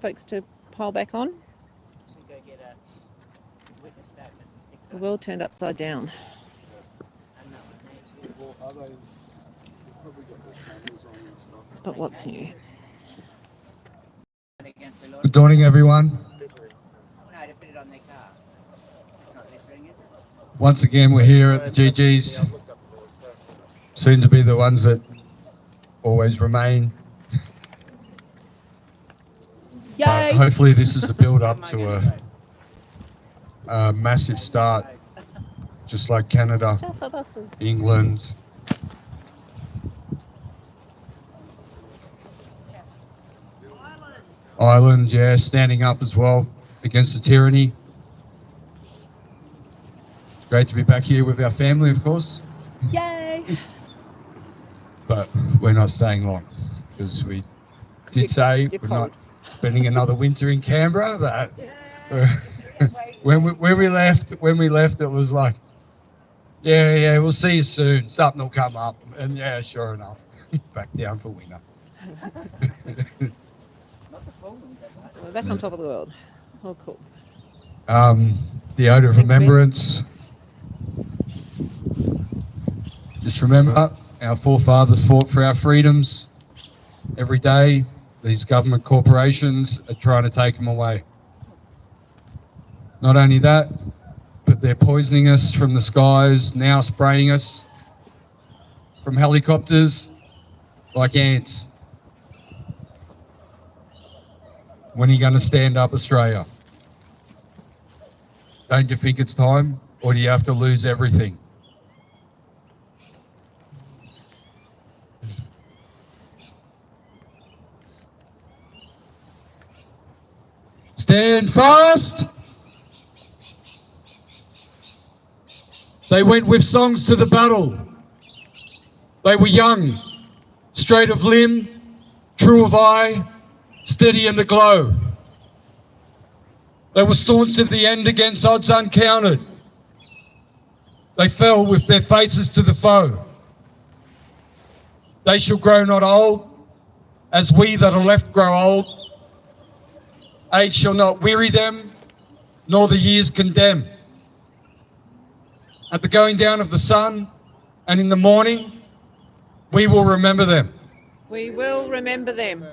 folks to pile back on. The world turned upside down. But what's new? Good morning, everyone. Once again, we're here at the GGs, soon to be the ones that always remain. But hopefully this is a build-up to a massive start, just like Canada, England. Ireland, yeah, standing up as well against the tyranny. It's great to be back here with our family, of course. Yay! But we're not staying long, because we did say we're not spending another winter in Canberra. But when we left, it was like, yeah, we'll see you soon. Something will come up, and yeah, sure enough, back down for winter. We're back on top of the world. Oh, cool. The odour of remembrance. Just remember, our forefathers fought for our freedoms. Every day, these government corporations are trying to take them away. Not only that, but they're poisoning us from the skies, now spraying us from helicopters like ants. When are you going to stand up, Australia? Don't you think it's time, or do you have to lose everything? Stand fast! They went with songs to the battle. They were young, straight of limb, true of eye, steady in the glow. They were staunch to the end against odds uncounted. They fell with their faces to the foe. They shall grow not old, as we that are left grow old. Age shall not weary them, nor the years condemn. At the going down of the sun and in the morning, we will remember them. We will remember them.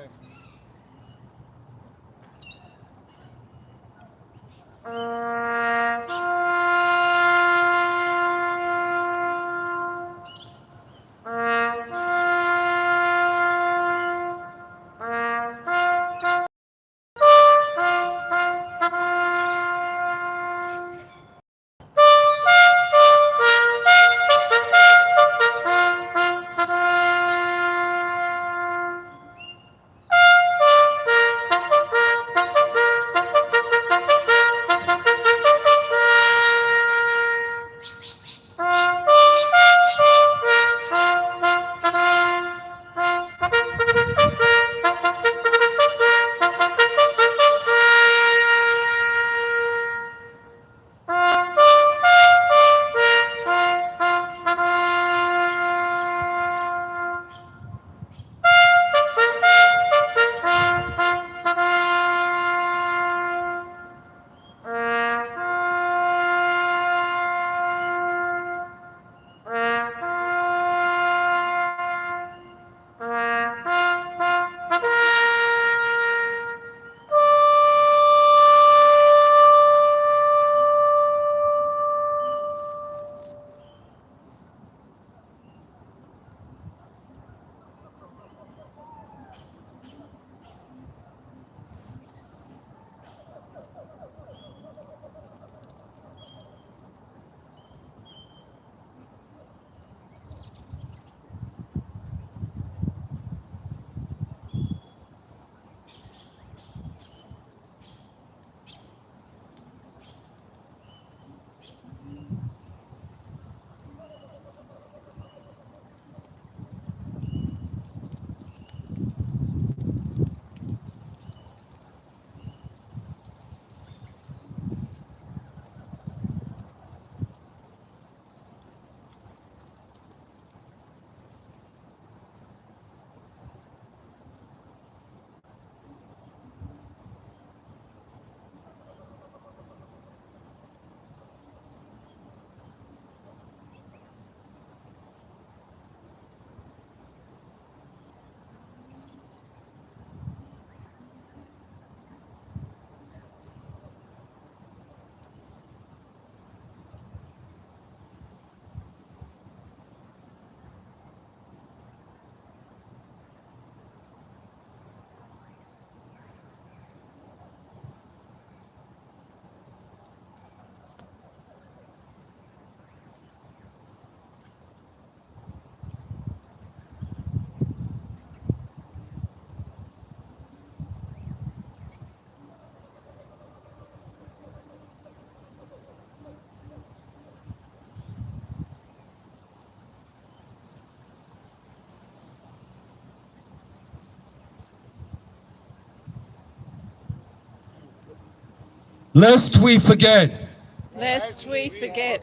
lest we forget. Lest we forget.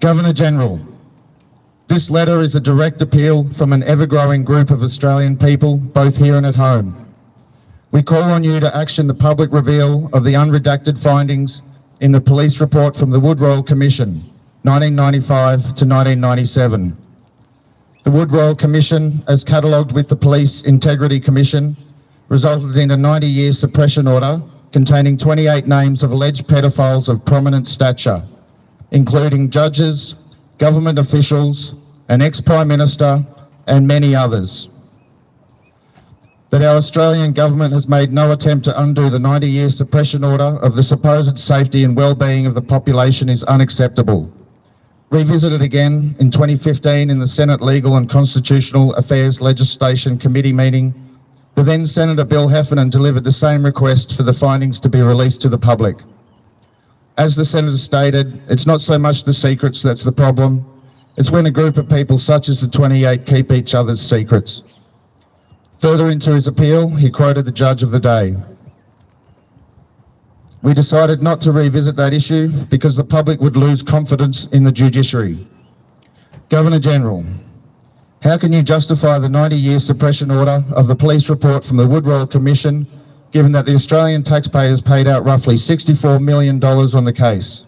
Governor General, this letter is a direct appeal from an ever-growing group of Australian people, both here and at home. We call on you to action the public reveal of the unredacted findings in the police report from the Wood Royal Commission, 1995 to 1997. The Wood Royal Commission, as catalogued with the Police Integrity Commission, resulted in a 90-year suppression order containing 28 names of alleged pedophiles of prominent stature, including judges, government officials, an ex-Prime Minister, and many others. That our Australian government has made no attempt to undo the 90-year suppression order of the supposed safety and well-being of the population is unacceptable. Revisited again in 2015 in the Senate Legal and Constitutional Affairs Legislation Committee meeting, the then Senator Bill Heffernan delivered the same request for the findings to be released to the public. As the Senator stated, it's not so much the secrets that's the problem, it's when a group of people such as the 28 keep each other's secrets. Further into his appeal, he quoted the judge of the day. We decided not to revisit that issue because the public would lose confidence in the judiciary. Governor General, how can you justify the 90-year suppression order of the police report from the Wood Royal Commission, given that the Australian taxpayers paid out roughly $64 million on the case?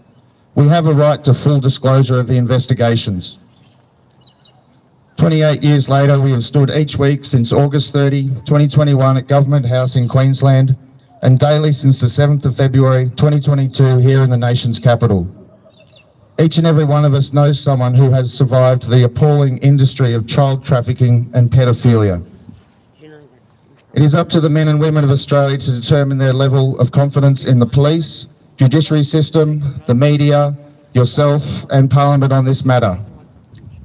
We have a right to full disclosure of the investigations. 28 years later, we have stood each week since August 30, 2021 at Government House in Queensland, and daily since the 7th of February 2022 here in the nation's capital. Each and every one of us knows someone who has survived the appalling industry of child trafficking and pedophilia. It is up to the men and women of Australia to determine their level of confidence in the police, judiciary system, the media, yourself and Parliament on this matter.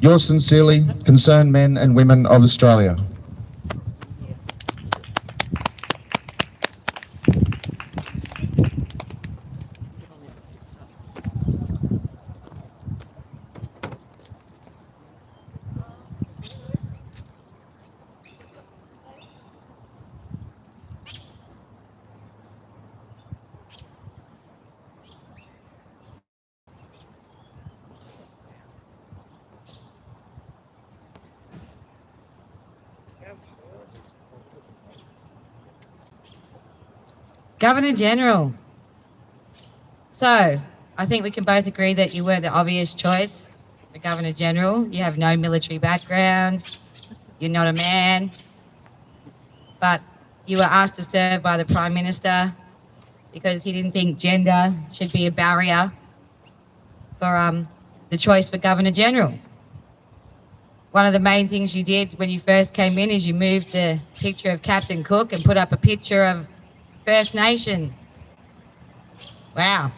Yours sincerely, concerned men and women of Australia. Governor General. So, I think we can both agree that you were the obvious choice for Governor General. You have no military background, you're not a man, but you were asked to serve by the Prime Minister because he didn't think gender should be a barrier for the choice for Governor General. One of the main things you did when you first came in is you moved the picture of Captain Cook and put up a picture of First Nation. Wow.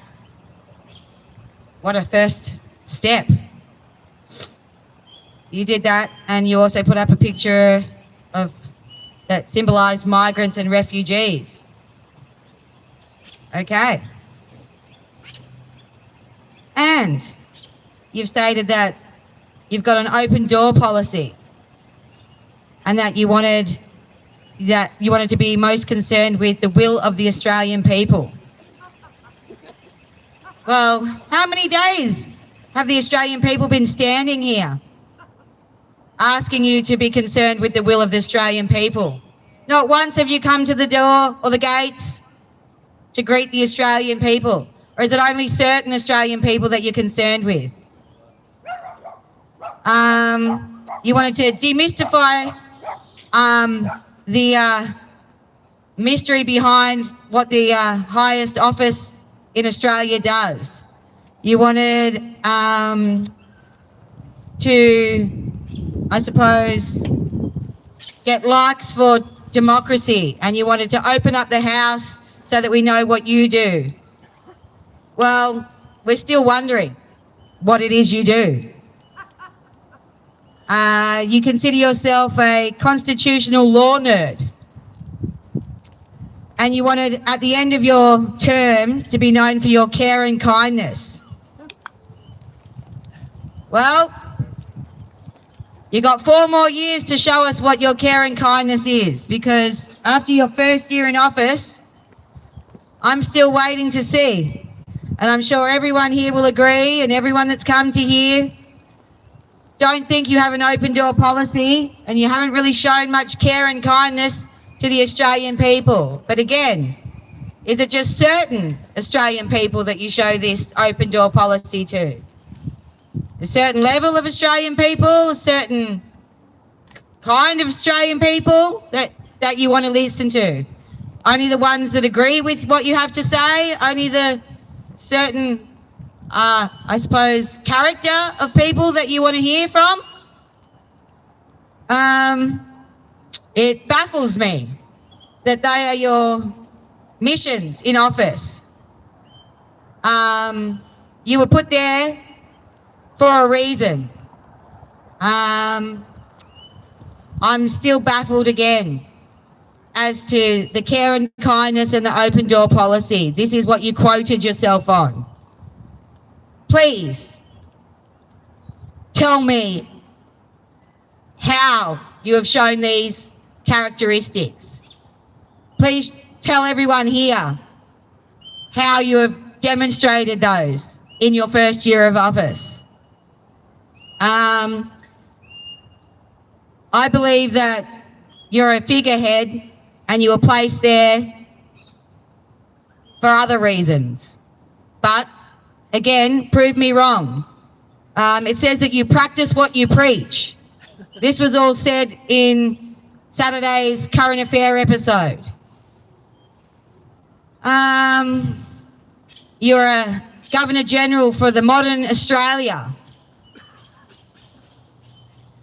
What a first step. You did that, and you also put up a picture of that symbolised migrants and refugees. Okay. And you've stated that you've got an open door policy and that you wanted to be most concerned with the will of the Australian people. Well, how many days have the Australian people been standing here asking you to be concerned with the will of the Australian people? Not once have you come to the door or the gates to greet the Australian people. Or is it only certain Australian people that you're concerned with? You wanted to demystify the mystery behind what the highest office in Australia does. You wanted to, I suppose, get likes for democracy, and you wanted to open up the House so that we know what you do. Well, we're still wondering what it is you do. You consider yourself a constitutional law nerd, and you wanted, at the end of your term, to be known for your care and kindness. Well, you got 4 more years to show us what your care and kindness is, because after your first year in office, I'm still waiting to see. And I'm sure everyone here will agree, and everyone that's come to here, don't think you have an open door policy, and you haven't really shown much care and kindness to the Australian people. But again, is it just certain Australian people that you show this open door policy to? A certain level of Australian people, a certain kind of Australian people that you want to listen to? Only the ones that agree with what you have to say? Only the certain, I suppose, character of people that you want to hear from? It baffles me that they are your missions in office. You were put there for a reason. I'm still baffled again as to the care and kindness and the open door policy. This is what you quoted yourself on. Please tell me how you have shown these characteristics. Please tell everyone here how you have demonstrated those in your first year of office. I believe that you're a figurehead and you were placed there for other reasons. But again, prove me wrong. It says that you practice what you preach. This was all said in Saturday's current affair episode. You're a Governor General for the modern Australia.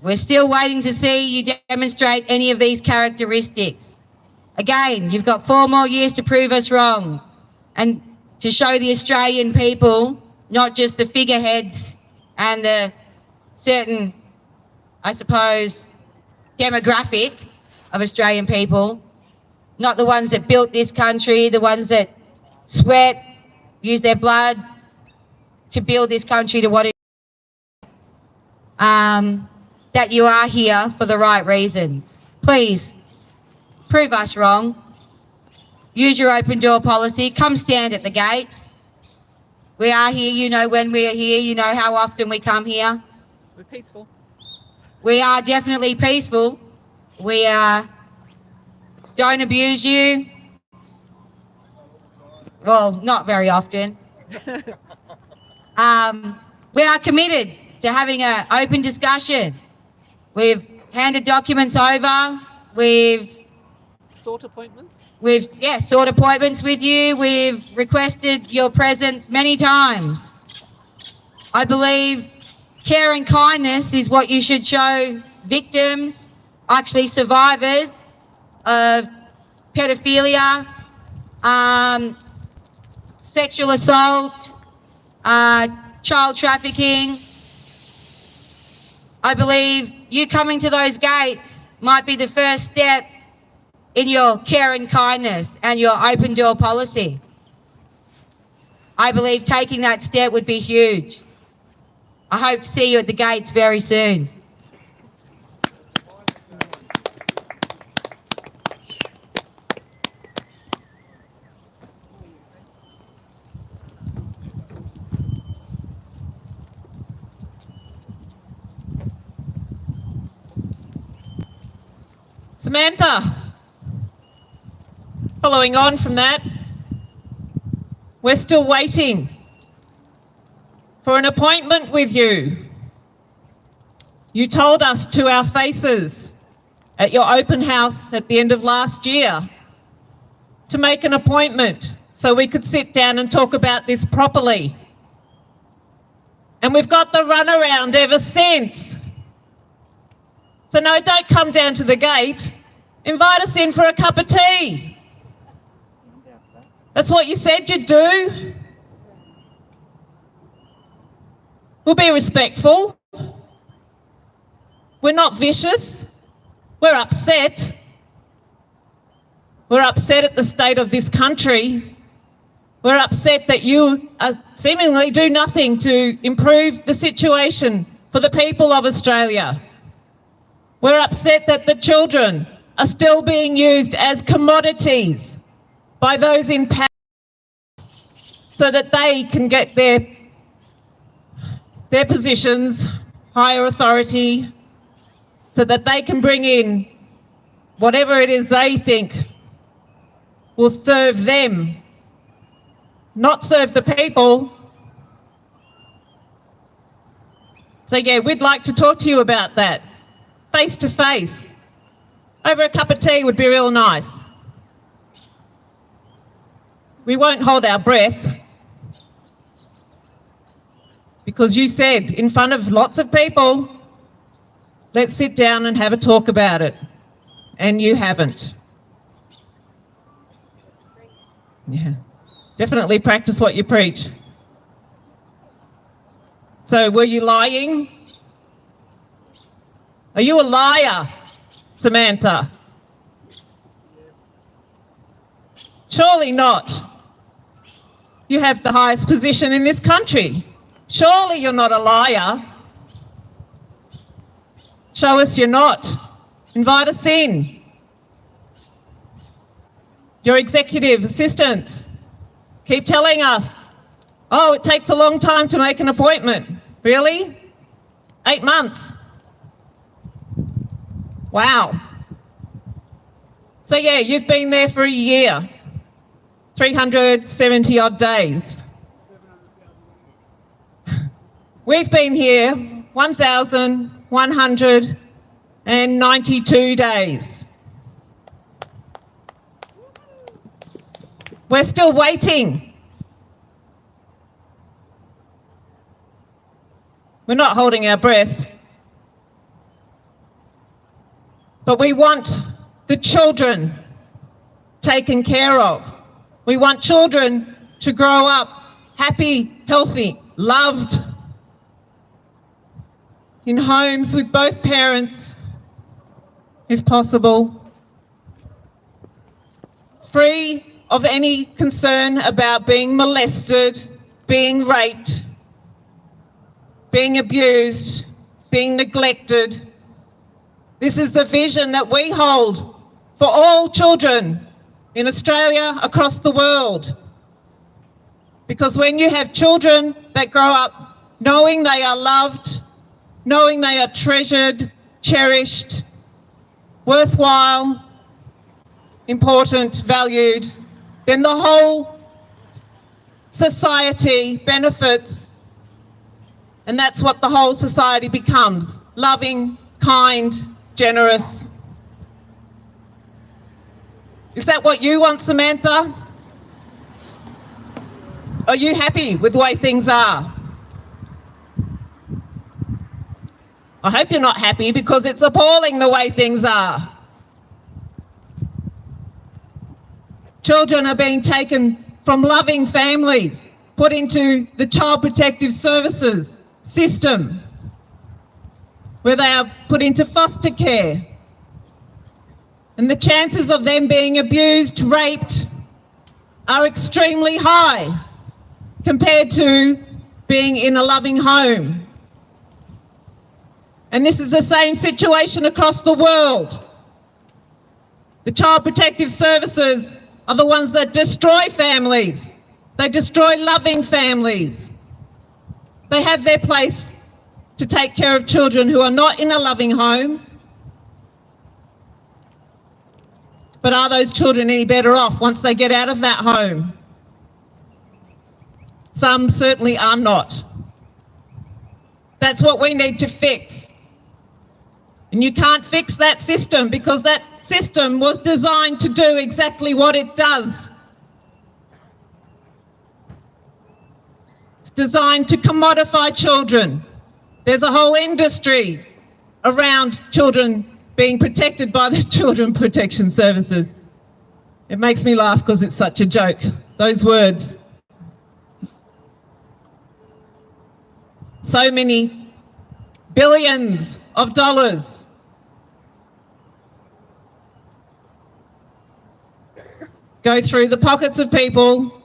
We're still waiting to see you demonstrate any of these characteristics. Again, you've got 4 more years to prove us wrong and to show the Australian people, not just the figureheads and the certain, I suppose, demographic of Australian people, not the ones that built this country, the ones that sweat, use their blood to build this country to what it is. That you are here for the right reasons. Please, prove us wrong. Use your open door policy. Come stand at the gate. We are here, you know when we are here, you know how often we come here. We're peaceful. We are definitely peaceful. We don't abuse you. Well, not very often. We are committed to having an open discussion. We've handed documents over. We've Sort appointments? Sought appointments with you. We've requested your presence many times. I believe care and kindness is what you should show victims, actually survivors of pedophilia, sexual assault, child trafficking. I believe you coming to those gates might be the first step in your care and kindness and your open door policy. I believe taking that step would be huge. I hope to see you at the gates very soon. Samantha, Following on from that, we're still waiting for an appointment with you. You told us to our faces at your open house at the end of last year to make an appointment so we could sit down and talk about this properly. And we've got the runaround ever since. So no, don't come down to the gate. Invite us in for a cup of tea. That's what you said you'd do. We'll be respectful. We're not vicious. We're upset. We're upset at the state of this country. We're upset that you seemingly do nothing to improve the situation for the people of Australia. We're upset that the children are still being used as commodities by those in power so that they can get their positions, higher authority, so that they can bring in whatever it is they think will serve them, not serve the people. So yeah, we'd like to talk to you about that, face to face. Over a cup of tea would be real nice. We won't hold our breath because you said in front of lots of people, let's sit down and have a talk about it. And you haven't. Yeah, definitely practice what you preach. So were you lying? Are you a liar, Samantha? Surely not. You have the highest position in this country. Surely you're not a liar. Show us you're not. Invite us in. Your executive assistants keep telling us, oh, it takes a long time to make an appointment. Really? 8 months? Wow. So yeah, you've been there for a year, 370 odd days. We've been here 1,192 days. We're still waiting. We're not holding our breath. But we want the children taken care of. We want children to grow up happy, healthy, loved, in homes with both parents, if possible, free of any concern about being molested, being raped, being abused, being neglected. This is the vision that we hold for all children in Australia, across the world. Because when you have children that grow up knowing they are loved, knowing they are treasured, cherished, worthwhile, important, valued, then the whole society benefits, and that's what the whole society becomes: loving, kind, generous. Is that what you want, Samantha? Are you happy with the way things are? I hope you're not happy, because it's appalling the way things are. Children are being taken from loving families, put into the Child Protective Services system, where they are put into foster care. And the chances of them being abused, raped, are extremely high compared to being in a loving home. And this is the same situation across the world. The Child Protective Services are the ones that destroy families. They destroy loving families. They have their place to take care of children who are not in a loving home. But are those children any better off once they get out of that home? Some certainly are not. That's what we need to fix. And you can't fix that system because that system was designed to do exactly what it does. It's designed to commodify children. There's a whole industry around children being protected by the Children Protection Services. It makes me laugh because it's such a joke, those words. So many billions of dollars go through the pockets of people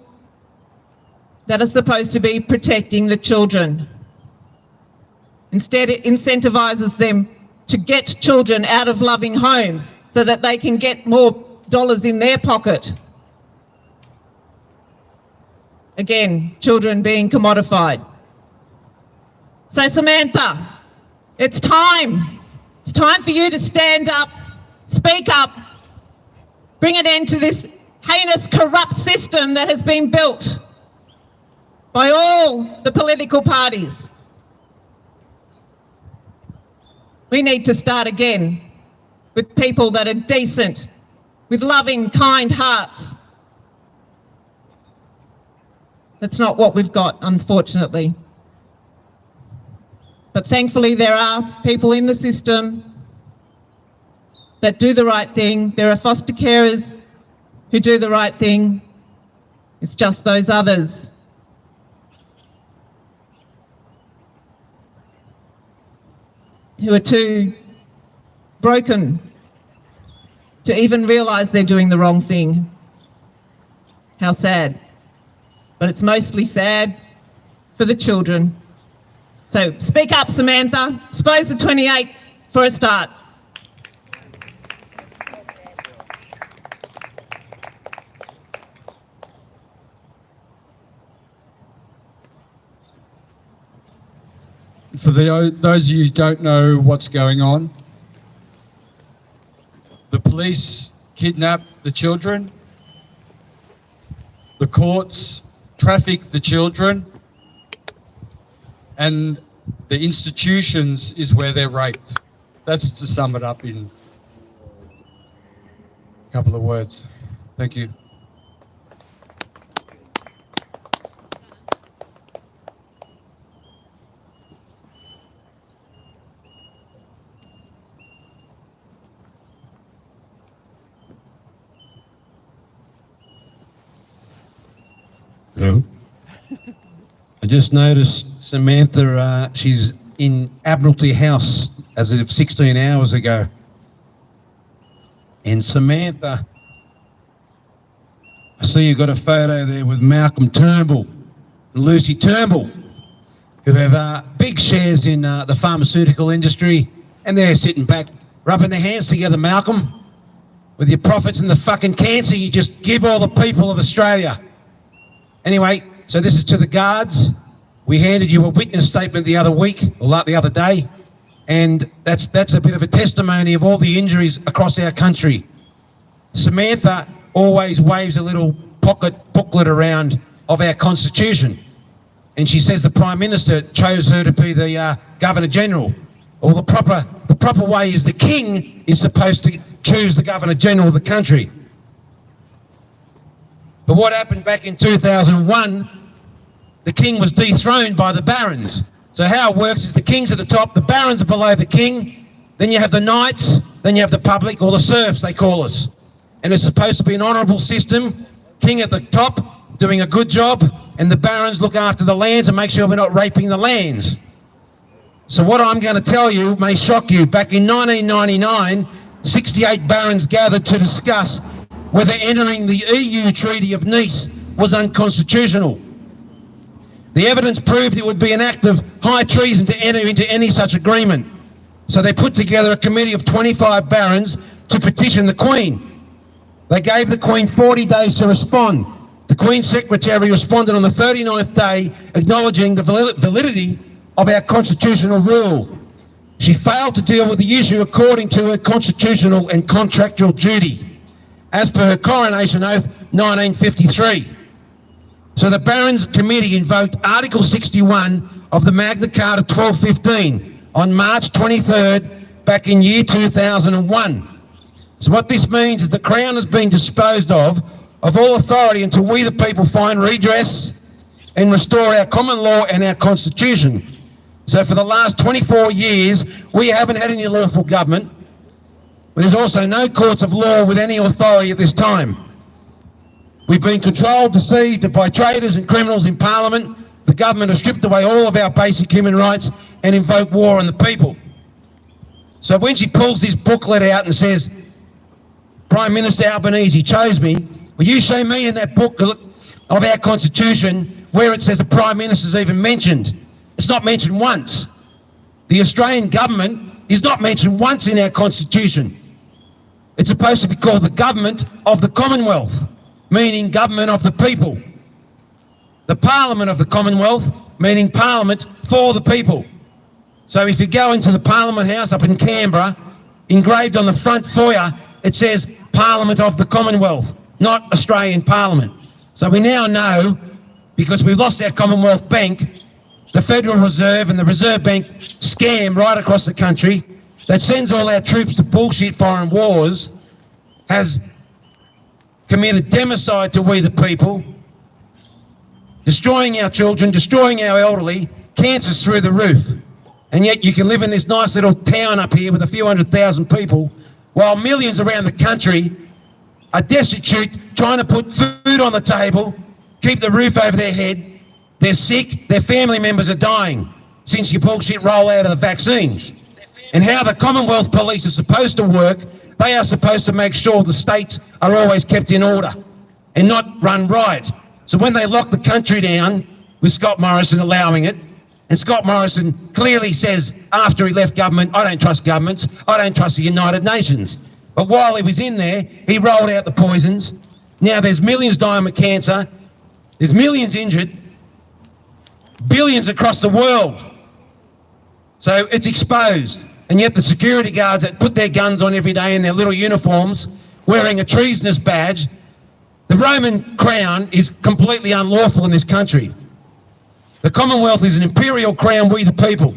that are supposed to be protecting the children. Instead, it incentivises them to get children out of loving homes so that they can get more dollars in their pocket. Again, children being commodified. So Samantha, it's time. It's time for you to stand up, speak up, bring an end to this heinous, corrupt system that has been built by all the political parties. We need to start again with people that are decent, with loving, kind hearts. That's not what we've got, unfortunately. But thankfully, there are people in the system that do the right thing. There are foster carers who do the right thing. It's just those others. Who are too broken to even realise they're doing the wrong thing. How sad. But it's mostly sad for the children. So speak up, Samantha. Expose the 28 for a start. For those of you who don't know what's going on, the police kidnap the children, the courts traffic the children, and the institutions is where they're raped. That's to sum it up in a couple of words. Thank you. Hello. I just noticed Samantha, she's in Admiralty House as of 16 hours ago. And Samantha, I see you got a photo there with Malcolm Turnbull and Lucy Turnbull, who have big shares in the pharmaceutical industry, and they're sitting back rubbing their hands together, Malcolm, with your profits and the fucking cancer you just give all the people of Australia. Anyway, so this is to the guards. We handed you a witness statement the other week, or the other day, and that's a bit of a testimony of all the injuries across our country. Samantha always waves a little pocket booklet around of our Constitution, and she says the Prime Minister chose her to be the Governor-General. Or the proper way is the King is supposed to choose the Governor-General of the country. But what happened back in 2001, the King was dethroned by the Barons. So how it works is the King's at the top, the Barons are below the King, then you have the Knights, then you have the public, or the serfs they call us. And it's supposed to be an honourable system, King at the top doing a good job, and the Barons look after the lands and make sure we're not raping the lands. So what I'm going to tell you may shock you. Back in 1999, 68 Barons gathered to discuss whether entering the EU Treaty of Nice was unconstitutional. The evidence proved it would be an act of high treason to enter into any such agreement. So they put together a committee of 25 barons to petition the Queen. They gave the Queen 40 days to respond. The Queen's Secretary responded on the 39th day, acknowledging the validity of our constitutional rule. She failed to deal with the issue according to her constitutional and contractual duty. as per her coronation oath 1953. So the Barons Committee invoked Article 61 of the Magna Carta 1215 on March 23rd back in year 2001. So what this means is the Crown has been disposed of all authority until we the people find redress and restore our common law and our constitution. So for the last 24 years, we haven't had any lawful government. There's also no courts of law with any authority at this time. We've been controlled, deceived by traitors and criminals in Parliament. The government has stripped away all of our basic human rights and invoked war on the people. So when she pulls this booklet out and says, Prime Minister Albanese chose me, will you show me in that booklet of our Constitution where it says the Prime Minister's even mentioned? It's not mentioned once. The Australian government is not mentioned once in our Constitution. It's supposed to be called the Government of the Commonwealth, meaning government of the people. The Parliament of the Commonwealth, meaning Parliament for the people. So if you go into the Parliament House up in Canberra, engraved on the front foyer, it says Parliament of the Commonwealth, not Australian Parliament. So we now know, because we've lost our Commonwealth Bank, the Federal Reserve and the Reserve Bank scam right across the country that sends all our troops to bullshit foreign wars, has committed democide to we the people, destroying our children, destroying our elderly, cancer's through the roof. And yet you can live in this nice little town up here with a few 100,000 people, while millions around the country are destitute, trying to put food on the table, keep the roof over their head. They're sick, their family members are dying since you bullshit roll out of the vaccines. And how the Commonwealth Police are supposed to work, they are supposed to make sure the states are always kept in order and not run riot. So when they lock the country down, with Scott Morrison allowing it, and Scott Morrison clearly says after he left government, I don't trust governments, I don't trust the United Nations. But while he was in there, he rolled out the poisons. Now there's millions dying of cancer, there's millions injured, billions across the world. So it's exposed. And yet the security guards that put their guns on every day in their little uniforms, wearing a treasonous badge, the Roman crown is completely unlawful in this country. The Commonwealth is an imperial crown, we the people.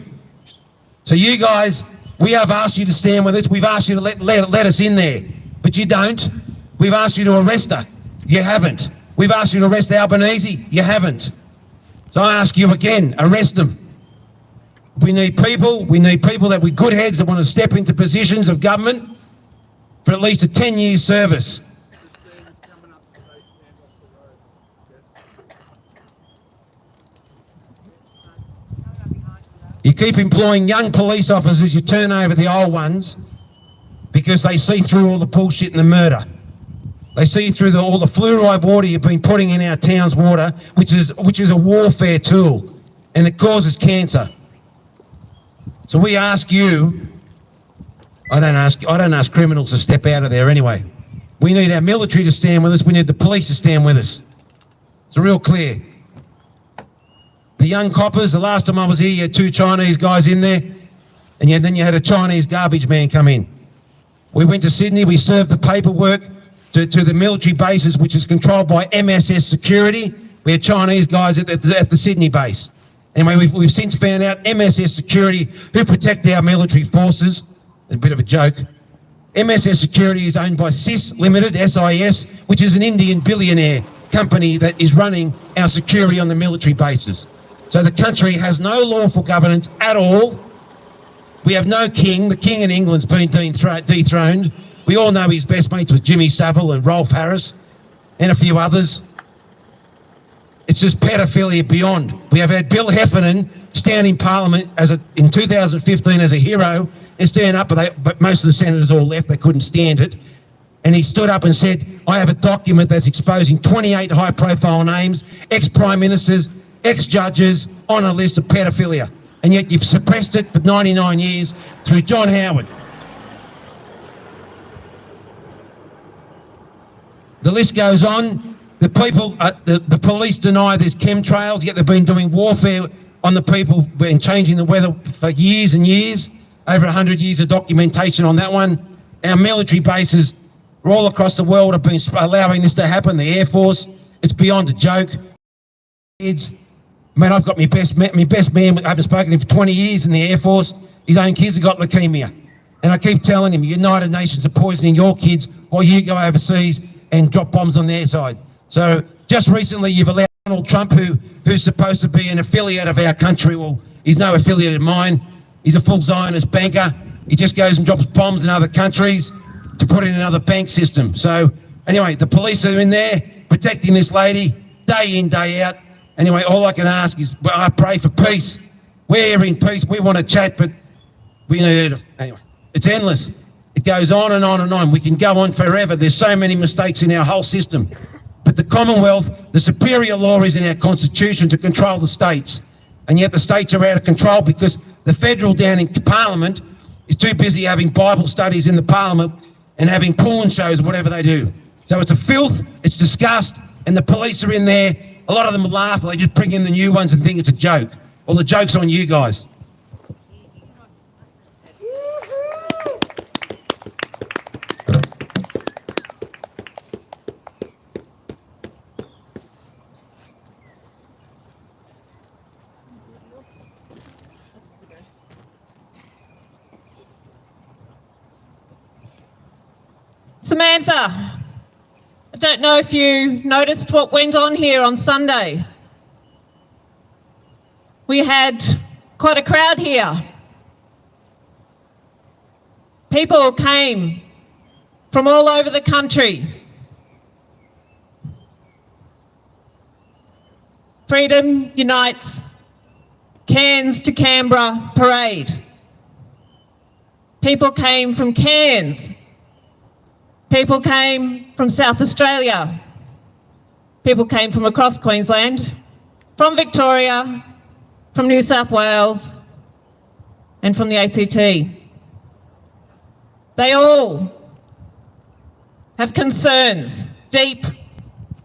So you guys, we have asked you to stand with us. We've asked you to let us in there, but you don't. We've asked you to arrest her. You haven't. We've asked you to arrest Albanese. You haven't. So I ask you again, arrest them. We need people that with good heads that want to step into positions of government for at least a 10-year service. You keep employing young police officers, you turn over the old ones because they see through all the bullshit and the murder. They see through all the fluoride water you've been putting in our town's water, which is a warfare tool, and it causes cancer. So we ask you, I don't ask criminals to step out of there anyway. We need our military to stand with us, we need the police to stand with us. It's real clear. The young coppers, the last time I was here, you had 2 Chinese guys in there, and then you had a Chinese garbage man come in. We went to Sydney, we served the paperwork to the military bases, which is controlled by MSS Security. We had Chinese guys at the Sydney base. Anyway, we've since found out MSS Security, who protect our military forces, a bit of a joke. MSS Security is owned by SIS Limited, SIS, which is an Indian billionaire company that is running our security on the military bases. So the country has no lawful governance at all. We have no king. The king in England's been dethroned. We all know his best mates with Jimmy Savile and Rolf Harris and a few others. It's just pedophilia beyond. We have had Bill Heffernan stand in Parliament in 2015 as a hero and stand up, but most of the senators all left. They couldn't stand it. And he stood up and said, I have a document that's exposing 28 high-profile names, ex-prime ministers, ex-judges on a list of pedophilia. And yet you've suppressed it for 99 years through John Howard. The list goes on. The people, the police deny there's chemtrails, yet they've been doing warfare on the people and changing the weather for years and years. Over 100 years of documentation on that one. Our military bases all across the world have been allowing this to happen. The Air Force, it's beyond a joke. Kids, man, I've got my best man, I haven't spoken to him for 20 years in the Air Force. His own kids have got leukemia. And I keep telling him, the United Nations are poisoning your kids while you go overseas and drop bombs on their side. So just recently you've allowed Donald Trump, who's supposed to be an affiliate of our country. Well, he's no affiliate of mine. He's a full Zionist banker. He just goes and drops bombs in other countries to put in another bank system. So anyway, the police are in there protecting this lady day in, day out. Anyway, all I can ask is, well, I pray for peace. We're in peace. We want to chat, but we need it. Anyway, it's endless. It goes on and on and on. We can go on forever. There's so many mistakes in our whole system. But the Commonwealth, the superior law is in our Constitution to control the states. And yet the states are out of control because the federal down in Parliament is too busy having Bible studies in the Parliament and having porn shows, whatever they do. So it's a filth, it's disgust, and the police are in there. A lot of them laugh, they just bring in the new ones and think it's a joke. Well, the joke's on you guys. Samantha, I don't know if you noticed what went on here on Sunday. We had quite a crowd here. People came from all over the country. Freedom Unites Cairns to Canberra parade. People came from Cairns. People came from South Australia. People came from across Queensland, from Victoria, from New South Wales, and from the ACT. They all have concerns, deep,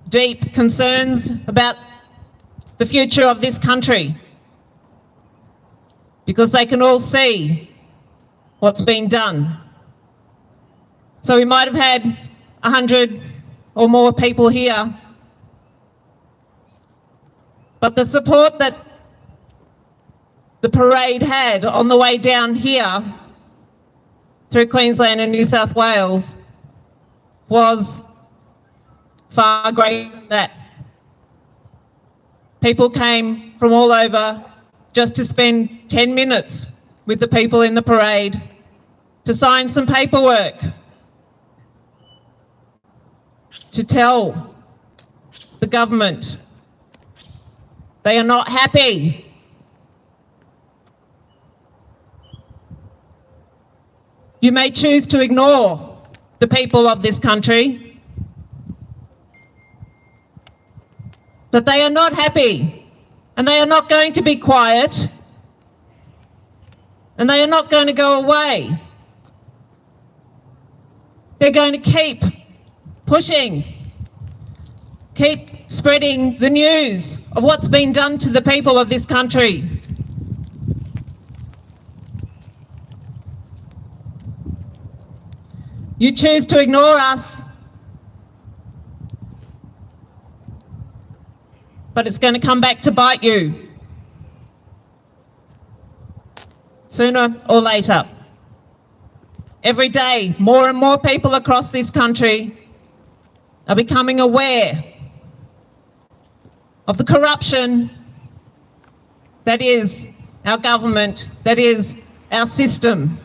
deep concerns about the future of this country, because they can all see what's been done. So we might have had 100 or more people here, but the support that the parade had on the way down here through Queensland and New South Wales was far greater than that. People came from all over just to spend 10 minutes with the people in the parade to sign some paperwork, to tell the government they are not happy. You may choose to ignore the people of this country, but they are not happy, and they are not going to be quiet, and they are not going to go away. They're going to keep pushing, keep spreading the news of what's been done to the people of this country. You choose to ignore us, but it's going to come back to bite you sooner or later. Every day, more and more people across this country are becoming aware of the corruption that is our government, that is our system,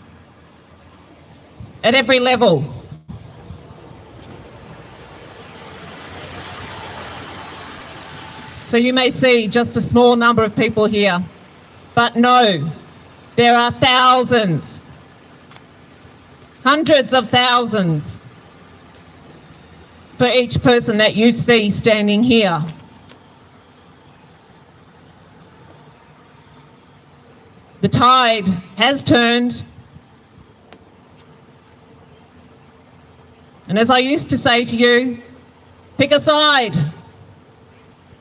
at every level. So you may see just a small number of people here, but no, there are thousands, hundreds of thousands for each person that you see standing here. The tide has turned. And as I used to say to you, pick a side.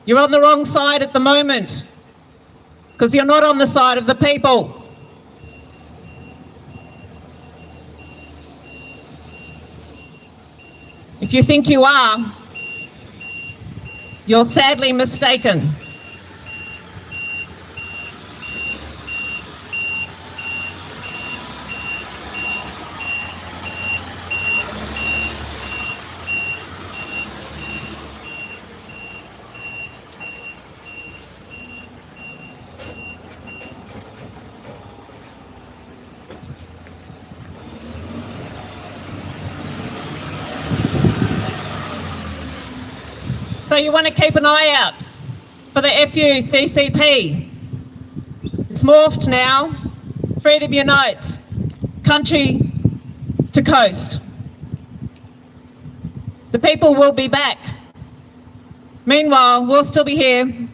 You're on the wrong side at the moment because you're not on the side of the people. If you think you are, you're sadly mistaken. So you want to keep an eye out for the FUCCP. It's morphed now. Freedom unites, country to coast. The people will be back. Meanwhile, we'll still be here.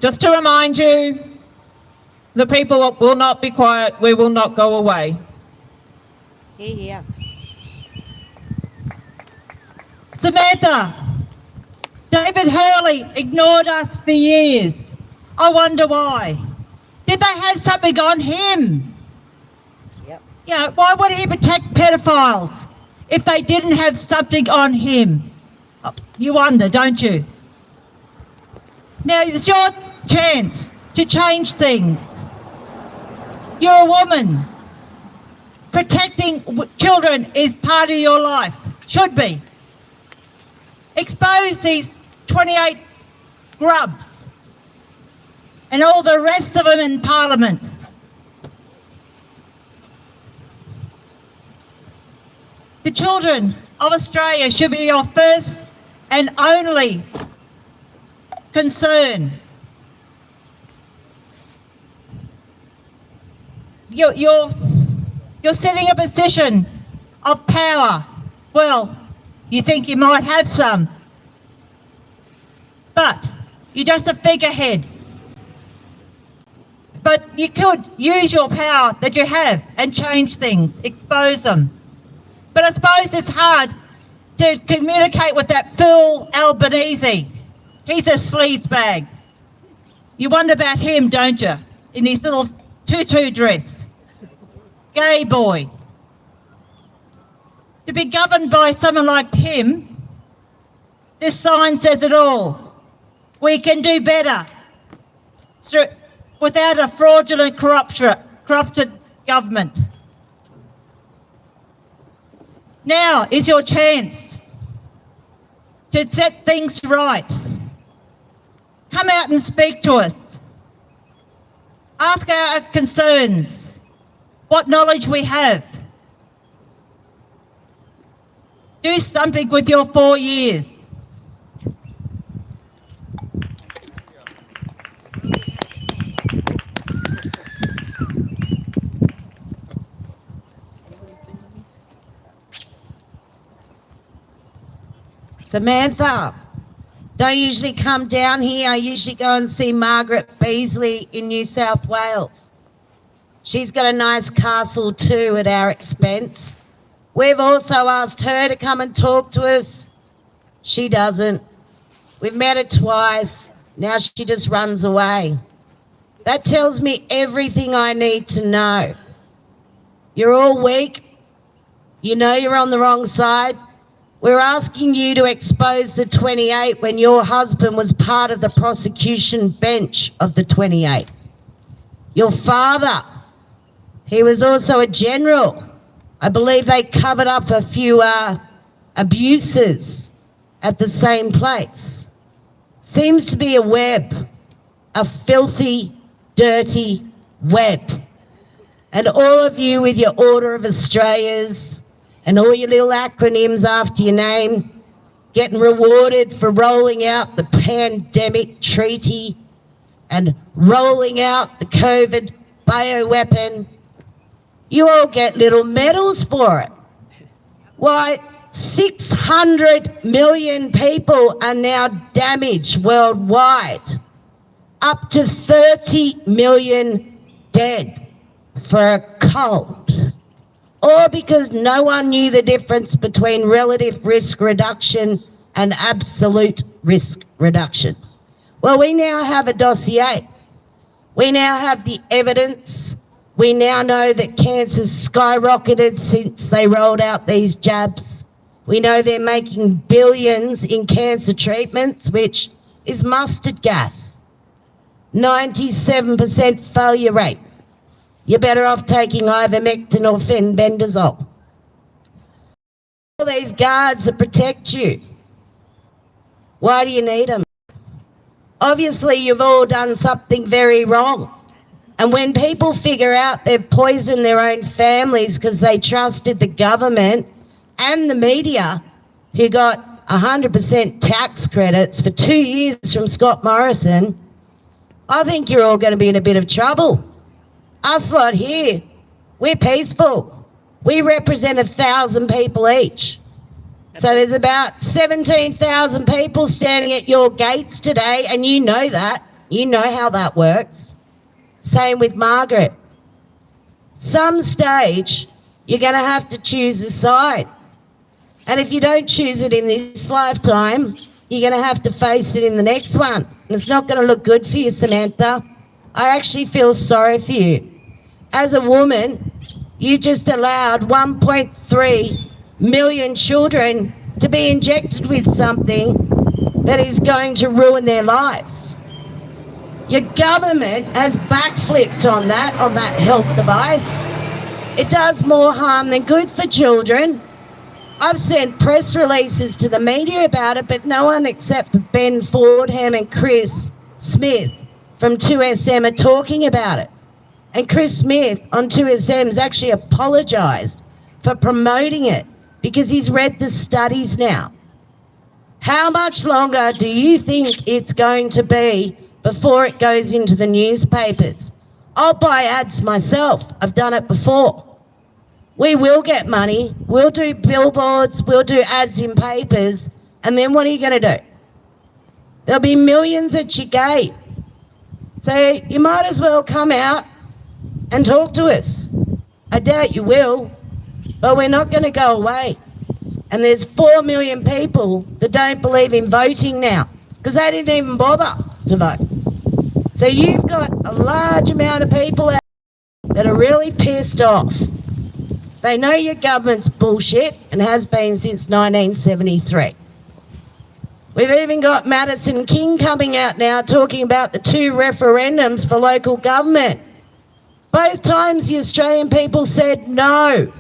Just to remind you, the people will not be quiet. We will not go away. Hear, hear. Samantha, David Hurley ignored us for years. I wonder why. Did they have something on him? Yep. You know, why would he protect pedophiles if they didn't have something on him? Oh, you wonder, don't you? Now it's your chance to change things. You're a woman. Protecting children is part of your life. Should be. Expose these 28 grubs and all the rest of them in Parliament. The children of Australia should be your first and only concern. You're sitting in a position of power. Well, you think you might have some, but you're just a figurehead. But you could use your power that you have and change things, expose them. But I suppose it's hard to communicate with that fool Albanese. He's a sleazebag. You wonder about him, don't you? In his little tutu dress. Gay boy. To be governed by someone like him, this sign says it all. We can do better without a fraudulent, corrupted government. Now is your chance to set things right. Come out and speak to us. Ask our concerns, what knowledge we have. Do something with your 4 years. Samantha, don't usually come down here. I usually go and see Margaret Beasley in New South Wales. She's got a nice castle too at our expense. We've also asked her to come and talk to us. She doesn't. We've met her twice. Now she just runs away. That tells me everything I need to know. You're all weak. You know you're on the wrong side. We're asking you to expose the 28 when your husband was part of the prosecution bench of the 28. Your father, he was also a general. I believe they covered up a few abuses at the same place. Seems to be a web, a filthy, dirty web. And all of you with your Order of Australias and all your little acronyms after your name, getting rewarded for rolling out the pandemic treaty and rolling out the COVID bioweapon. You all get little medals for it. Why, 600 million people are now damaged worldwide. Up to 30 million dead for a cold. Or because no one knew the difference between relative risk reduction and absolute risk reduction. Well, we now have a dossier. We now have the evidence We now know that cancer's skyrocketed since they rolled out these jabs. We know they're making billions in cancer treatments, which is mustard gas. 97% failure rate. You're better off taking ivermectin or fenbendazole. All these guards that protect you, why do you need them? Obviously, you've all done something very wrong. And when people figure out they've poisoned their own families because they trusted the government and the media, who got 100% tax credits for 2 years from Scott Morrison, I think you're all going to be in a bit of trouble. Us lot here, we're peaceful. We represent 1,000 people each. So there's about 17,000 people standing at your gates today, and you know that. You know how that works. Same with Margaret. Some stage, you're going to have to choose a side. And if you don't choose it in this lifetime, you're going to have to face it in the next one. And it's not going to look good for you, Samantha. I actually feel sorry for you. As a woman, you just allowed 1.3 million children to be injected with something that is going to ruin their lives. Your government has backflipped on that health device. It does more harm than good for children. I've sent press releases to the media about it, but no one except for Ben Fordham and Chris Smith from 2SM are talking about it. And Chris Smith on 2SM has actually apologised for promoting it because he's read the studies now. How much longer do you think it's going to be before it goes into the newspapers? I'll buy ads myself. I've done it before. We will get money. We'll do billboards. We'll do ads in papers. And then what are you going to do? There'll be millions at your gate. So you might as well come out and talk to us. I doubt you will, but we're not going to go away. And there's 4 million people that don't believe in voting now because they didn't even bother to vote. So you've got a large amount of people out that are really pissed off. They know your government's bullshit and has been since 1973. We've even got Madison King coming out now talking about the 2 referendums for local government. Both times the Australian people said no.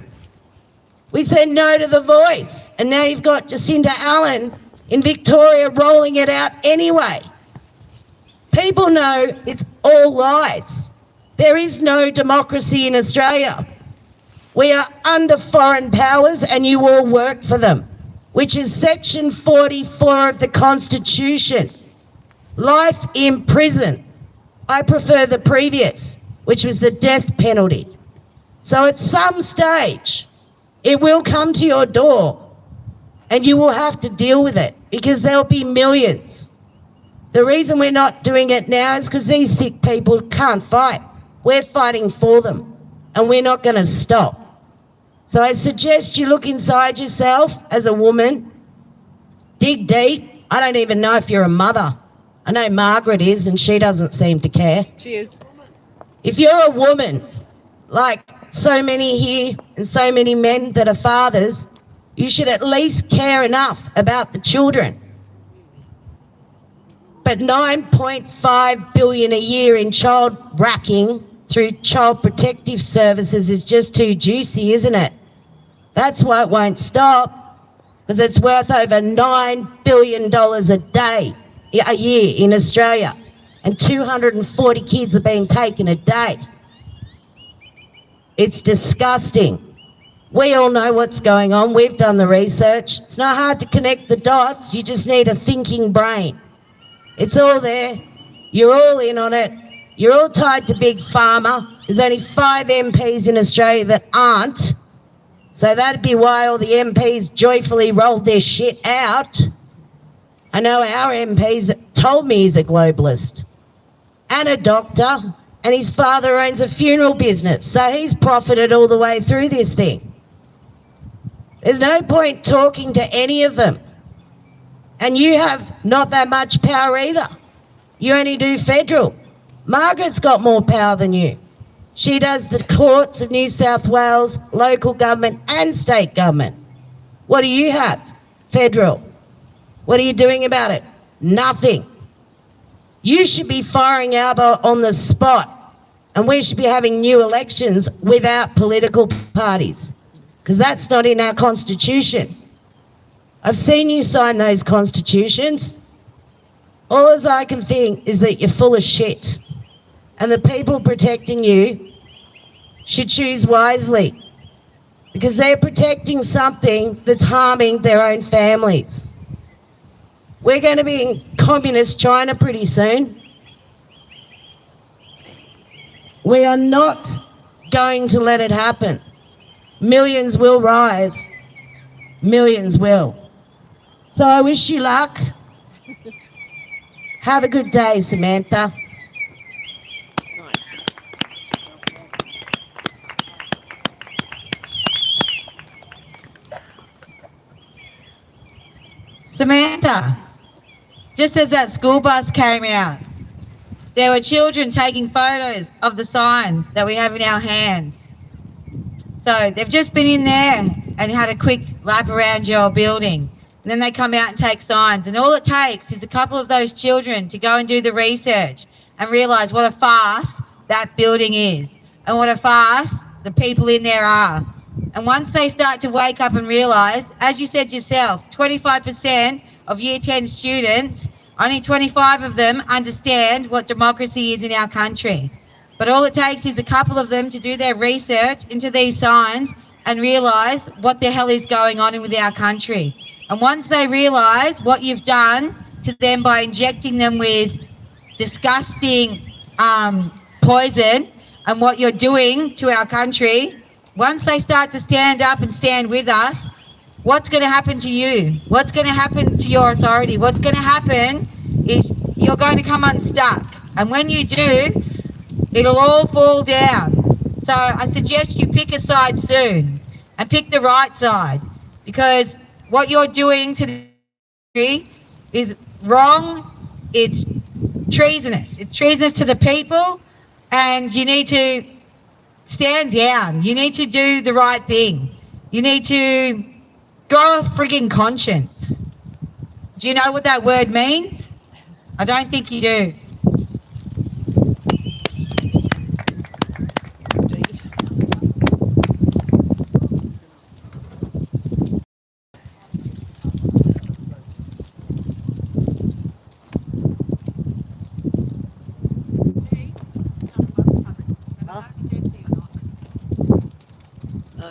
We said no to the voice. And now you've got Jacinda Allen in Victoria rolling it out anyway. People know it's all lies. There is no democracy in Australia. We are under foreign powers and you all work for them, which is Section 44 of the Constitution. Life in prison. I prefer the previous, which was the death penalty. So at some stage, it will come to your door and you will have to deal with it because there'll be millions. The reason we're not doing it now is because these sick people can't fight. We're fighting for them and we're not going to stop. So I suggest you look inside yourself as a woman, dig deep. I don't even know if you're a mother. I know Margaret is and she doesn't seem to care. She is. If you're a woman, like so many here and so many men that are fathers, you should at least care enough about the children. But 9.5 billion a year in child racking through Child Protective Services is just too juicy, isn't it? That's why it won't stop, because it's worth over $9 billion a year in Australia, and 240 kids are being taken a day. It's disgusting. We all know what's going on. We've done the research. It's not hard to connect the dots. You just need a thinking brain. It's all there. You're all in on it. You're all tied to Big Pharma. There's only 5 MPs in Australia that aren't. So that'd be why all the MPs joyfully rolled their shit out. I know our MPs that told me he's a globalist and a doctor, and his father owns a funeral business, so he's profited all the way through this thing. There's no point talking to any of them. And you have not that much power either. You only do federal. Margaret's got more power than you. She does the courts of New South Wales, local government and state government. What do you have? Federal. What are you doing about it? Nothing. You should be firing Alba on the spot, and we should be having new elections without political parties, because that's not in our constitution. I've seen you sign those constitutions. All as I can think is that you're full of shit, and the people protecting you should choose wisely, because they're protecting something that's harming their own families. We're going to be in communist China pretty soon. We are not going to let it happen. Millions will rise. Millions will. So I wish you luck. Have a good day, Samantha. Samantha, just as that school bus came out, there were children taking photos of the signs that we have in our hands. So they've just been in there and had a quick lap around your building. And then they come out and take signs. And all it takes is a couple of those children to go and do the research and realise what a farce that building is and what a farce the people in there are. And once they start to wake up and realise, as you said yourself, 25% of Year 10 students, only 25 of them understand what democracy is in our country. But all it takes is a couple of them to do their research into these signs and realise what the hell is going on with our country. And once they realise what you've done to them by injecting them with disgusting poison and what you're doing to our country, once they start to stand up and stand with us, what's going to happen to you? What's going to happen to your authority? What's going to happen is you're going to come unstuck. And when you do, it'll all fall down. So I suggest you pick a side soon and pick the right side, because what you're doing to the country is wrong. It's treasonous. It's treasonous to the people, and you need to stand down. You need to do the right thing. You need to grow a frigging conscience. Do you know what that word means? I don't think you do.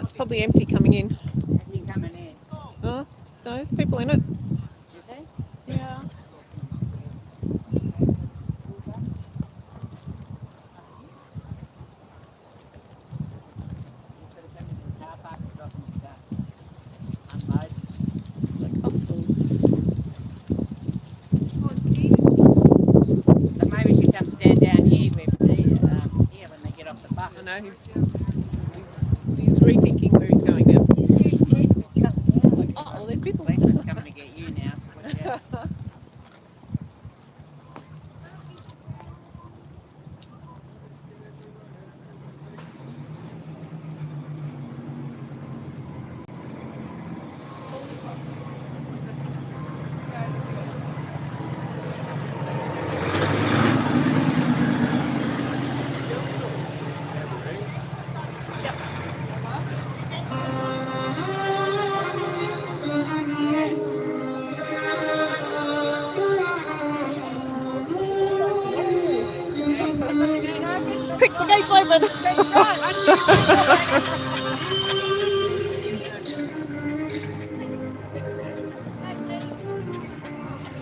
It's probably empty coming in. Oh, no, there's people in it. Yeah. Maybe she'd have to stand down here with the here when they get off the bus. I know he's rethinking where he's going now. Oh, there's people. It's coming to get you now. Watch out. Quick, the gate's open.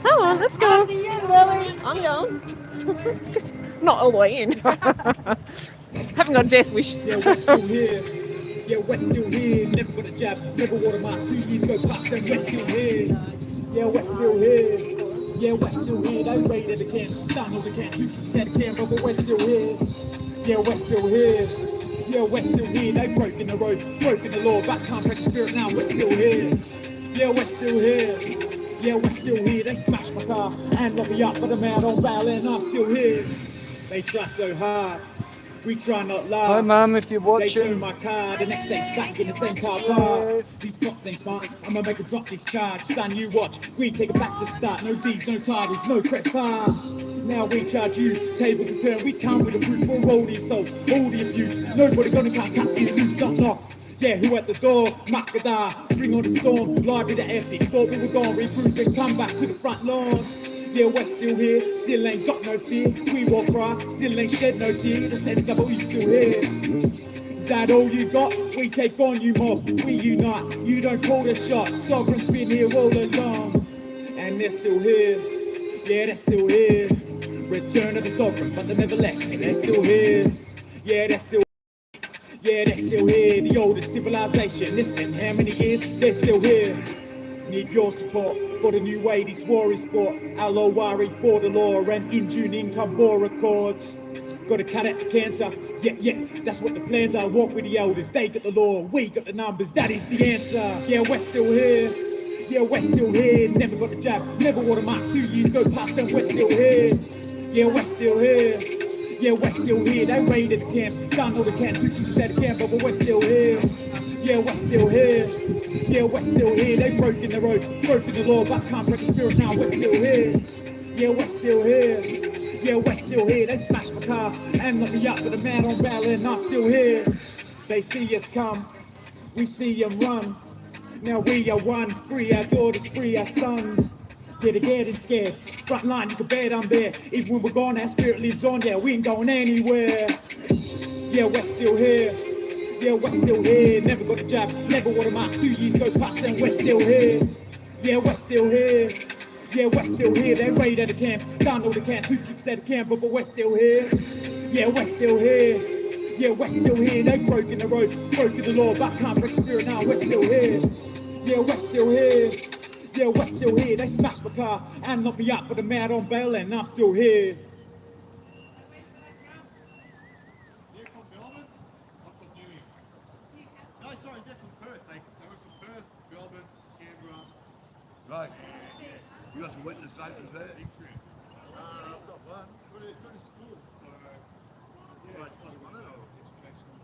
Come on, let's go. I'm going. Not all the way in. Haven't got a death wish. Yeah, we're still here. Yeah, we're still here. Never got a jab, never wore a mask. 2 years go past, then we're still here. Yeah, we're still here. Yeah, we're still here. They raided the camp, done all the camp. 2% camera, but we're still here. Yeah, we're still here. Yeah, we're still here. They've broken the roads, broken the law. Back time, precious spirit. Now we're still here. Yeah, we're still here. Yeah, we're still here. They smashed my car and locked me up, but I'm out on bail and I'm still here. They try so hard. We try not laugh. Hi, Mum, if you're They watching. turn my car, the next day's back in the same car park. These cops ain't smart, I'ma make a drop this charge. Son, you watch, we take it back to the start. No D's, no titles, no trespass. Now we charge you, tables are turned. We come with a proof for all the assaults, all the abuse. Nobody gonna come cut these loose, not knock. Yeah, who at the door? Makada, bring on the storm. Library to epic, thought we were gone, regroup and come back to the front lawn. Yeah, we're still here, still ain't got no fear. We won't cry, still ain't shed no tear. The sense of we still here. Is that all you got? We take on you mob, we unite. You don't call the shot, sovereign's been here all along. And they're still here, yeah, they're still here. Return of the sovereign, but they never left, they're still here. Yeah, they're still here, the oldest civilization. It's been how many years? They're still here. Need your support for the new way this war is fought. Alowari for the law and in June income war accords. Gotta cut out the cancer, yeah, that's what the plans are. Walk with the elders, they got the law, we got the numbers, that is the answer. Yeah, we're still here, yeah, we're still here. Never got the jab, never wore a mask. 2 years go past and we're still here. Yeah, we're still here. Yeah, we're still here. They raided the camps, done all the camps, 2 keepers at the camp, but we're still here. Yeah, we're still here. Yeah, we're still here. They broken the roads, broken the law, but can't break the spirit now. We're still here. Yeah, we're still here. Yeah, we're still here. They smashed my car and locked me up with a man on bail, and I'm still here. They see us come, we see them run. Now we are one, free our daughters, free our sons. Yeah, they're getting scared. Front line, you can bet I'm there. Even when we're gone, our spirit lives on. Yeah, we ain't going anywhere. Yeah, we're still here. Yeah, we're still here. Never got a jab, never wore a mask. 2 years go past and we're still here. Yeah, we're still here. Yeah, we're still here. They raided the camps, done all the camps. 2 keeps at the camp, but we're still here. Yeah, we're still here. Yeah, we're still here. They've broken the roads, broken the law, but can't break the spirit now. We're still here. Yeah, we're still here. Yeah, we're still here. They smashed my car and locked me up with a man on bail, and I'm still here. Right. You got some witness statements there? I've got one. But it's got a school. So, yeah, it's not one or information.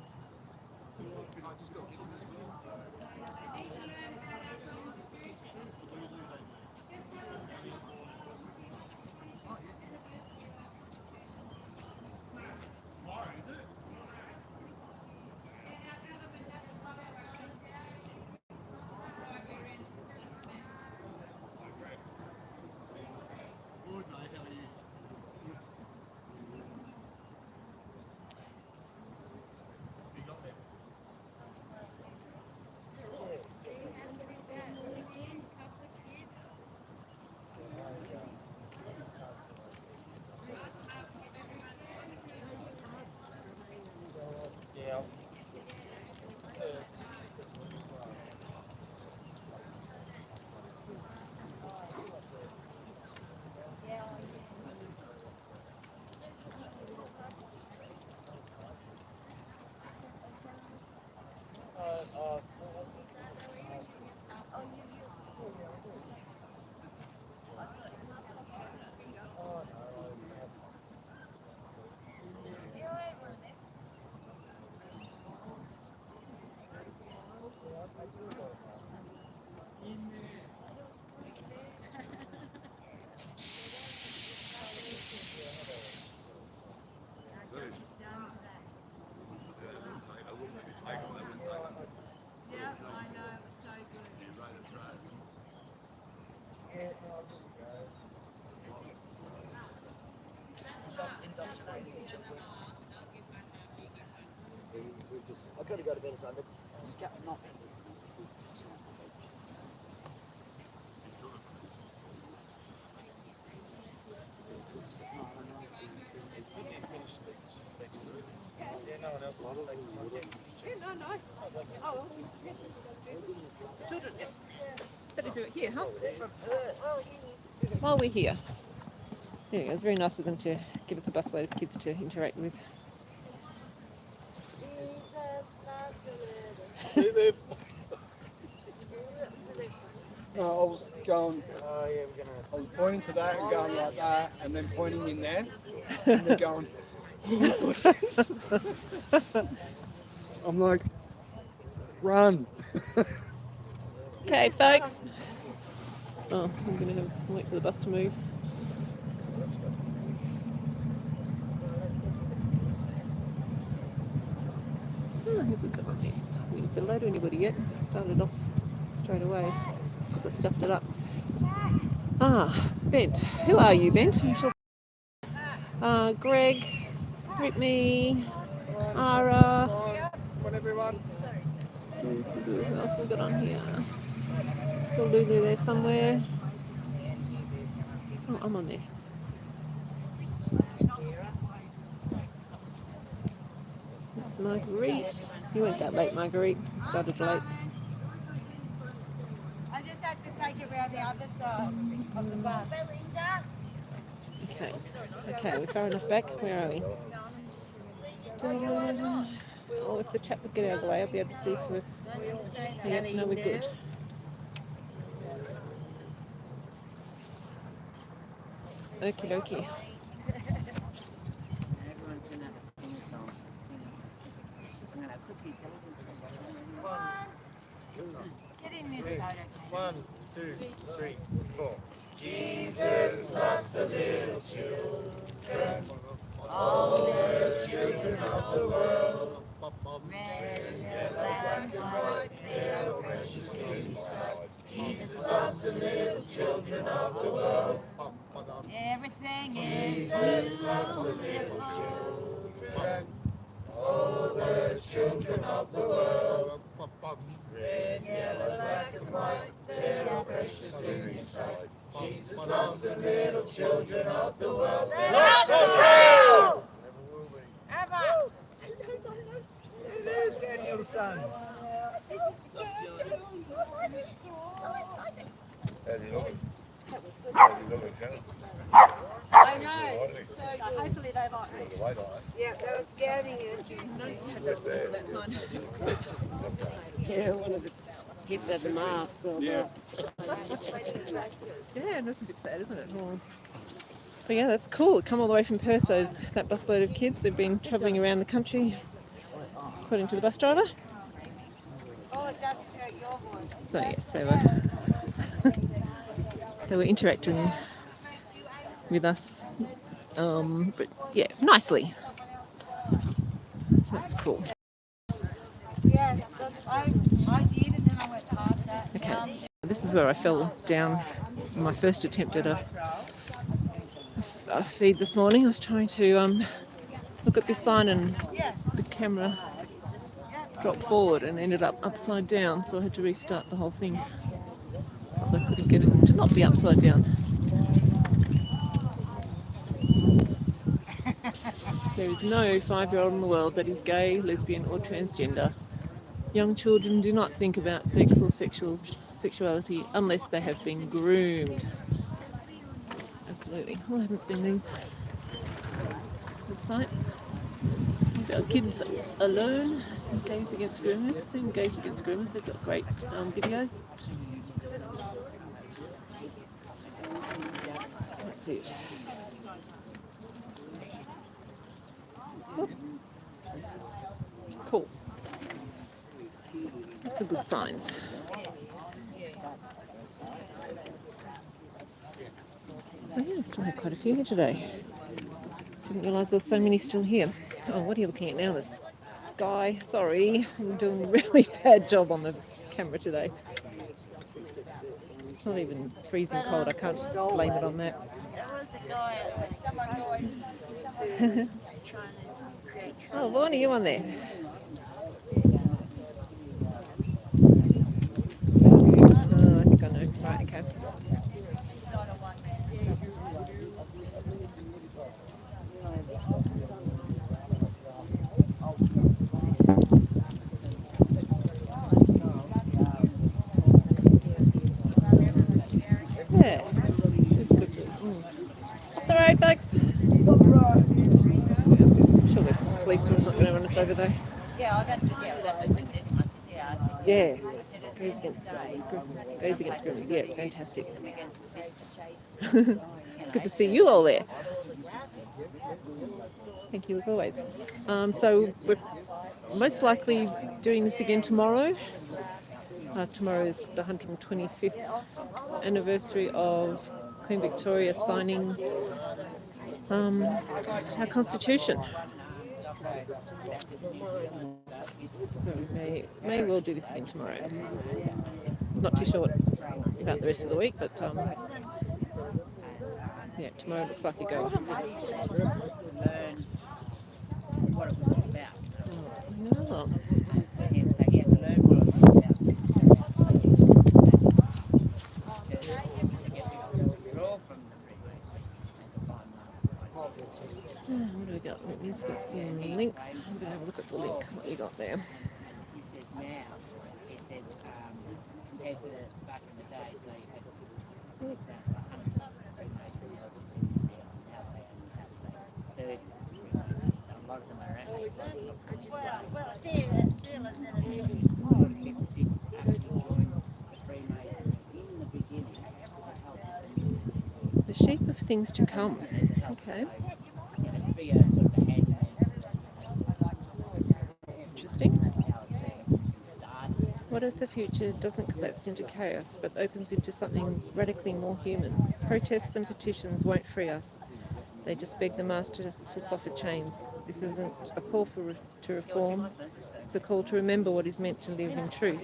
So, I just got from the school. Tomorrow, is it? I've got to go to bed or something, but not. Yeah, no one else wants to take Yeah, no. Oh, children, yeah. Better do it here, huh? While we're here. Yeah, it was very nice of them to give us a busload of kids to interact with. I was going, I was pointing to that and going like that, and then pointing in there, and then going, I'm like, run. Okay, folks. Oh, I'm going to wait for the bus to move. Oh, have we got on there? We didn't say hello to anybody yet. Started off straight away because I stuffed it up. Ah, Bent. Who are you, Bent? I'm sure. Greg, Brittany, Ara. What everyone? Who else we got on here? Saw Lulu there somewhere. Oh, I'm on there. That's Marguerite. You went that late, Marguerite. Started late. I just had to take it around the other side of the bus. Okay. Okay, we're far enough back. Where are we? Oh, if the chat would get out of the way, I'll be able to see if we're... Yeah, no, we're good. Okie dokie. Get in this photo. 1, 2, 3, 4. Jesus loves the little children, all the children of the world. Red and black and white, they are precious in His sight. Jesus loves the little children of the world. Everything is Jesus loves the little children, all the children of the world. Red, yellow, black and white, they are precious in His sight. Jesus loves the little children of the world. Not for sale! Ever! There's Daniel's son. I know. So hopefully they like me. Yeah, they were scouting it. Yeah, one of the Kids have the mask on. Yeah. Yeah, that's a bit sad, isn't it? Oh. But yeah, that's cool. Come all the way from Perth, that busload of kids. They've been travelling around the country, according to the bus driver. Oh, it doesn't hurt your voice. So yes, they were interacting with us, but yeah, nicely. So that's cool. Yeah, I did, and then I went past that. Okay, this is where I fell down in my first attempt at a feed this morning. I was trying to look at this sign and the camera dropped forward and ended up upside down, so I had to restart the whole thing because I couldn't get it to not be upside down. There is no 5-year-old in the world that is gay, lesbian or transgender. Young children do not think about sex or sexuality unless they have been groomed. Absolutely. Well, I haven't seen these websites. Our kids alone, Gays Against Groomers. Seen Gays Against Groomers, they've got great videos. That's it. Oh. Cool. That's a good signs. So yeah, still have quite a few here today. Didn't realise there were so many still here. Oh, what are you looking at now? The sky. Sorry, I'm doing a really bad job on the camera today. It's not even freezing cold. I can't blame it on that. Oh, Vaughan, are you on there? Oh, I think I know. Right, okay. Yeah, it's good. Up the road, folks. I'm sure the policeman's not going to run us over though. Yeah, that's what she said. Yeah. Gays Against Groomers. Yeah, fantastic. It's good to see you all there. Thank you as always. So we're most likely doing this again tomorrow. Tomorrow is the 125th anniversary of Queen Victoria signing our Constitution. So we may well do this again tomorrow. Not too sure about the rest of the week, but yeah, tomorrow looks like a go. Learn what it was all about. Oh. So he had to learn what it was all about. To get people to withdraw from the Freemasonry and to find What do we got? Let's get some links. I'm going to have a look at the link. What you got there? He says now, he said, compared to back in the day, they had, for example, 100 Freemasons now they only have, say, 30. A lot of them are actually The shape of things to come. Okay. Interesting. What if the future doesn't collapse into chaos but opens into something radically more human? Protests and petitions won't free us. They just beg the master for softer chains. This isn't a call to reform. It's a call to remember what is meant to live in truth.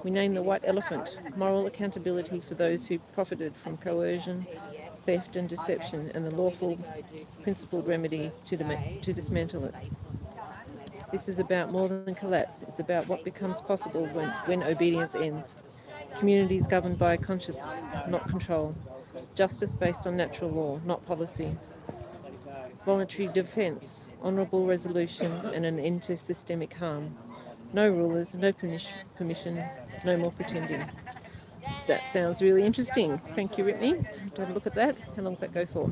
We name the white elephant, moral accountability for those who profited from coercion, theft and deception, and the lawful, principled remedy to dismantle it. This is about more than collapse. It's about what becomes possible when obedience ends. Communities governed by conscience, not control. Justice based on natural law, not policy. Voluntary defence, honourable resolution, and an end to systemic harm. No rulers, no permission, no more pretending. That sounds really interesting. Thank you, Whitney. To have a look at that. How long does that go for?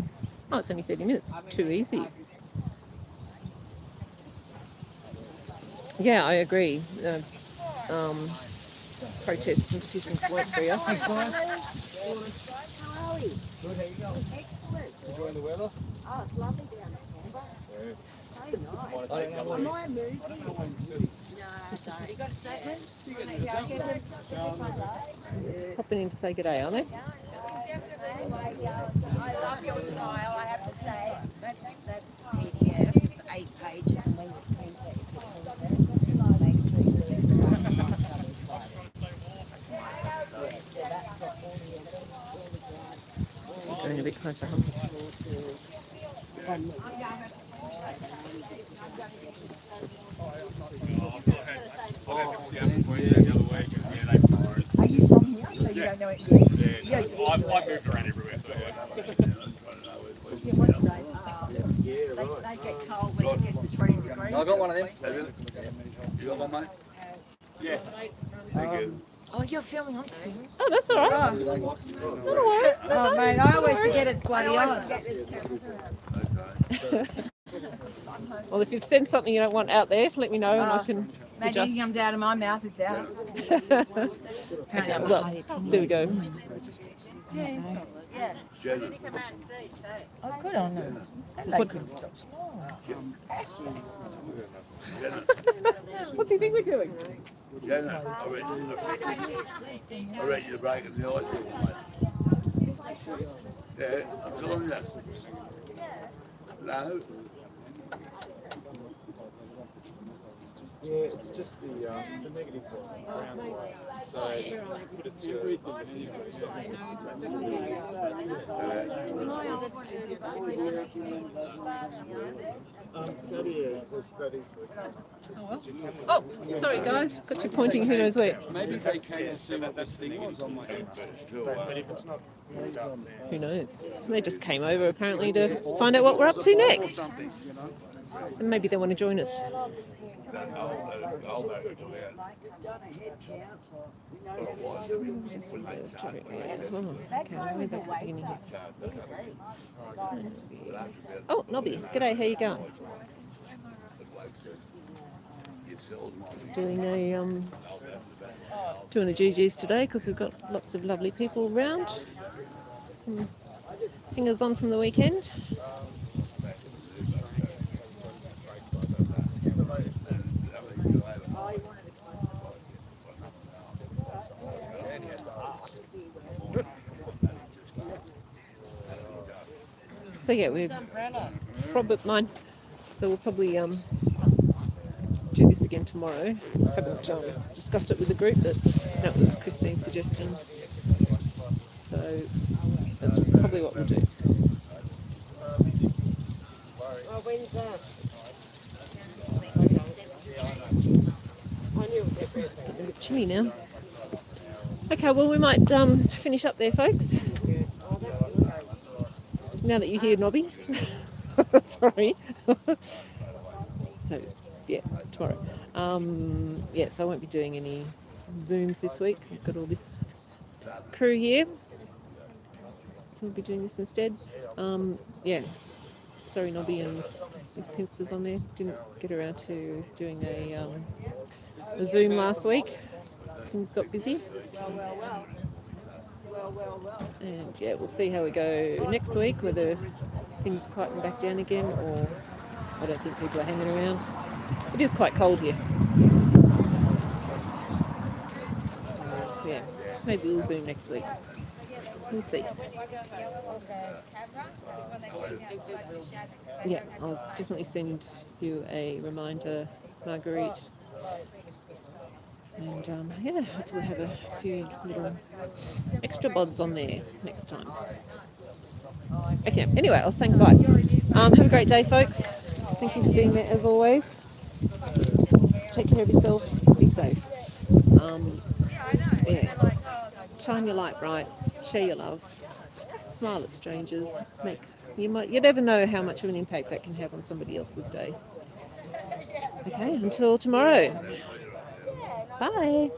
Oh, it's only 30 minutes. Too easy. Yeah, I agree. Protests and petitions won't free us. Good, how are you? Good, how you going? Excellent. Enjoying the weather? Oh, it's lovely down in Canberra. So nice. Am I moving? No, don't. You got a statement? Just popping in to say good day, aren't they? I love your style, I have to say. That's PDF. It's 8 pages, and when you print it, Going a bit closer. Are you from here? So you don't know it yet? Yeah, I've moved around everywhere, so yeah. What's great? They get cold when it gets to 20 degrees. I got one of them. You got one, mate? Yeah. Thank you. Oh, you're filming? I'm filming. Oh, that's all right. Oh, mate, I always forget it's bloody on. Well, if you've sent something you don't want out there, let me know and I can Maybe adjust. it comes out of my mouth, it's out. Okay, well, there we go. Yeah. Oh, good on them. What- What's he think we're doing? Yeah, no, I read you the break in the ice cream, mate. Yeah, I'm telling you that. No. Yeah, it's just the negative ground line. So put it to Oh, sorry guys, got you pointing who knows where. maybe they came to see what this thing was on my head. But if it's not done there. Who knows? They just came over apparently to find out what we're up to next. And maybe they want to join us. Oh, Nobby, g'day, how you going? Just doing a GGs today because we've got lots of lovely people around. Hangers on from the weekend. So yeah, we've probably mine. So we'll probably do this again tomorrow. Haven't discussed it with the group, but that was Christine's suggestion. So that's probably what we'll do. Oh, when's that? It's getting a bit chilly now. Okay, well we might finish up there, folks. Now that you hear Nobby. Sorry. So yeah, tomorrow. Yeah, so I won't be doing any Zooms this week. I've got all this crew here, so we'll be doing this instead. Yeah, sorry Nobby and Pinster's on there. Didn't get around to doing a Zoom last week. Things got busy. And yeah, we'll see how we go next week, whether things quieten back down again, or I don't think people are hanging around. It is quite cold here. So, yeah, maybe we'll Zoom next week. We'll see. Yeah, I'll definitely send you a reminder, Marguerite. And yeah, hopefully have a few little extra bods on there next time. Okay, anyway, I'll say goodbye. Have a great day, folks. Thank you for being there as always. Take care of yourself. Be safe. Yeah. Shine your light bright. Share your love. Smile at strangers. You never know how much of an impact that can have on somebody else's day. Okay, until tomorrow. Bye.